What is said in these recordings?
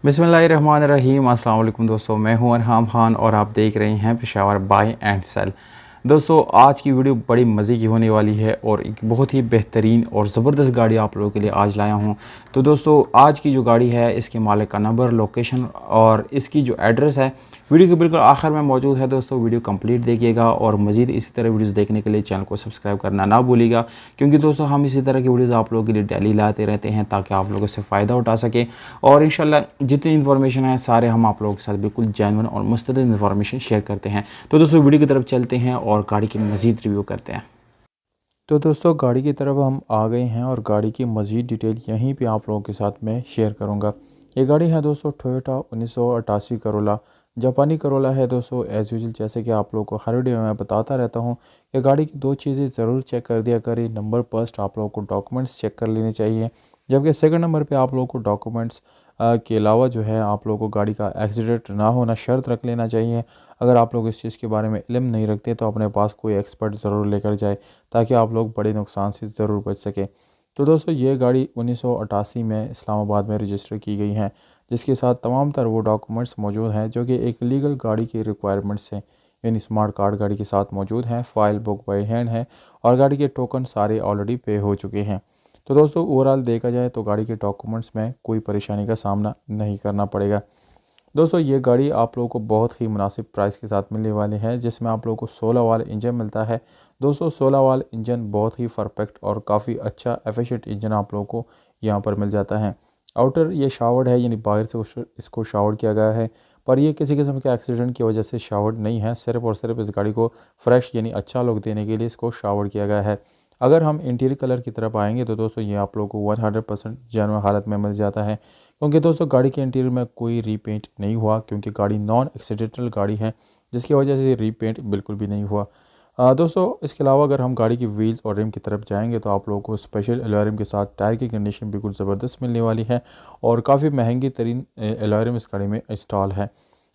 बिस्मिल्लाहिर्रहमानिर्रहीम। अस्सलाम वालेकुम दोस्तों, मैं हूं अरहम खान और आप देख रहे हैं पेशावर बाय एंड सेल। दोस्तों आज की वीडियो बड़ी मज़े की होने वाली है और एक बहुत ही बेहतरीन और ज़बरदस्त गाड़ी आप लोगों के लिए आज लाया हूं। तो दोस्तों आज की जो गाड़ी है इसके मालिक का नंबर, लोकेशन और इसकी जो एड्रेस है वीडियो के बिल्कुल आखिर में मौजूद है। दोस्तों वीडियो कंप्लीट देखिएगा और मज़ीद इसी तरह वीडियोस देखने के लिए चैनल को सब्सक्राइब करना ना भूलिएगा, क्योंकि दोस्तों हम इसी तरह की वीडियोस आप लोगों के लिए डेली लाते रहते हैं ताकि आप लोगों से फ़ायदा उठा सकें। और इंशाल्लाह जितनी इन्फॉर्मेशन है सारे हम आप लोगों के साथ बिल्कुल जेन्युइन और मुस्तद इन्फॉर्मेशन शेयर करते हैं। तो दोस्तों वीडियो की तरफ चलते हैं और गाड़ी की मज़ीद रिव्यू करते हैं। तो दोस्तों गाड़ी की तरफ हम आ गए हैं और गाड़ी की मज़ीद डिटेल यहीं पे आप लोगों के साथ मैं शेयर करूंगा। ये गाड़ी है दोस्तों टोयोटा 1988 करोला, जापानी करोला है दोस्तों। एज़ यूजुअल जैसे कि आप लोगों को हर वीडियो में मैं बताता रहता हूँ कि गाड़ी की दो चीज़ें ज़रूर चेक कर दिया करें। नंबर फर्स्ट आप लोगों को डॉक्यूमेंट्स चेक कर लेने चाहिए, जबकि सेकंड नंबर पे आप लोगों को डॉक्यूमेंट्स के अलावा जो है आप लोगों को गाड़ी का एक्सीडेंट ना होना शर्त रख लेना चाहिए। अगर आप लोग इस चीज़ के बारे में इल्म नहीं रखते तो अपने पास कोई एक्सपर्ट ज़रूर लेकर जाए ताकि आप लोग बड़े नुकसान से ज़रूर बच सकें। तो दोस्तों ये गाड़ी 1988 में इस्लामाबाद में रजिस्टर की गई है, जिसके साथ तमाम तर वो डॉक्यूमेंट्स मौजूद हैं जो कि एक लीगल गाड़ी की रिक्वायरमेंट्स हैं। यानी स्मार्ट कार्ड गाड़ी के साथ मौजूद हैं, फ़ाइल बुक बाई हैंड है और गाड़ी के टोकन सारे ऑलरेडी पे हो चुके हैं। तो दोस्तों ओवरऑल देखा जाए तो गाड़ी के डॉक्यूमेंट्स में कोई परेशानी का सामना नहीं करना पड़ेगा। दोस्तों ये गाड़ी आप लोगों को बहुत ही मुनासिब प्राइस के साथ मिलने वाली है, जिसमें आप लोगों को 16 वाल इंजन मिलता है। दोस्तों 16 वाल इंजन बहुत ही परफेक्ट और काफ़ी अच्छा एफिशिएंट इंजन आप लोगों को यहाँ पर मिल जाता है। आउटर ये शावर्ड है, यानी बाहर से इसको शावर्ड किया गया है, पर ये किसी किस्म के एक्सीडेंट की वजह से शावर्ड नहीं है। सिर्फ और सिर्फ इस गाड़ी को फ्रेश यानी अच्छा लुक देने के लिए इसको शावर्ड किया गया है। अगर हम इंटीरियर कलर की तरफ आएंगे तो दोस्तों ये आप लोगों को 100% जेन्युइन हालत में मिल जाता है, क्योंकि दोस्तों गाड़ी के इंटीरियर में कोई रीपेंट नहीं हुआ, क्योंकि गाड़ी नॉन एक्सीडेंटल गाड़ी है, जिसकी वजह से रीपेंट बिल्कुल भी नहीं हुआ। दोस्तों इसके अलावा अगर हम गाड़ी की व्हील्स और रिम की तरफ जाएंगे तो आप लोगों को स्पेशल एलॉय रिम के साथ टायर की कंडीशन बिल्कुल ज़बरदस्त मिलने वाली है और काफ़ी महंगी तरीन एलॉय रिम इस गाड़ी में इंस्टॉल है।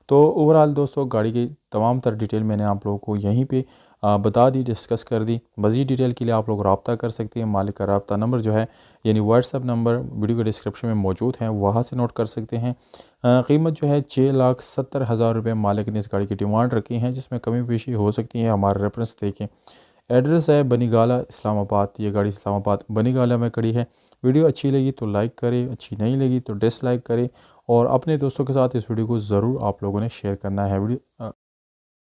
तो ओवरऑल दोस्तों गाड़ी की तमाम तर डिटेल मैंने आप लोगों को यहीं पे बता दी, डिस्कस कर दी। मज़ीद डिटेल के लिए आप लोग रब्ता कर सकते हैं। मालिक का रब्ता नंबर जो है यानी व्हाट्सअप नंबर वीडियो के डिस्क्रिप्शन में मौजूद है, वहाँ से नोट कर सकते हैं। कीमत जो है 6,70,000 रुपये मालिक ने इस गाड़ी की डिमांड रखी है, जिसमें कमी पेशी हो सकती है। हमारा रेफरेंस देखें। एड्रेस है बनीगाला इस्लामाबाद। ये गाड़ी इस्लामाबाद बनीगाला में खड़ी है। वीडियो अच्छी लगी तो लाइक करें, अच्छी नहीं लगी तो डिसलाइक करें और अपने दोस्तों के साथ इस वीडियो को ज़रूर आप लोगों ने शेयर करना है। वीडियो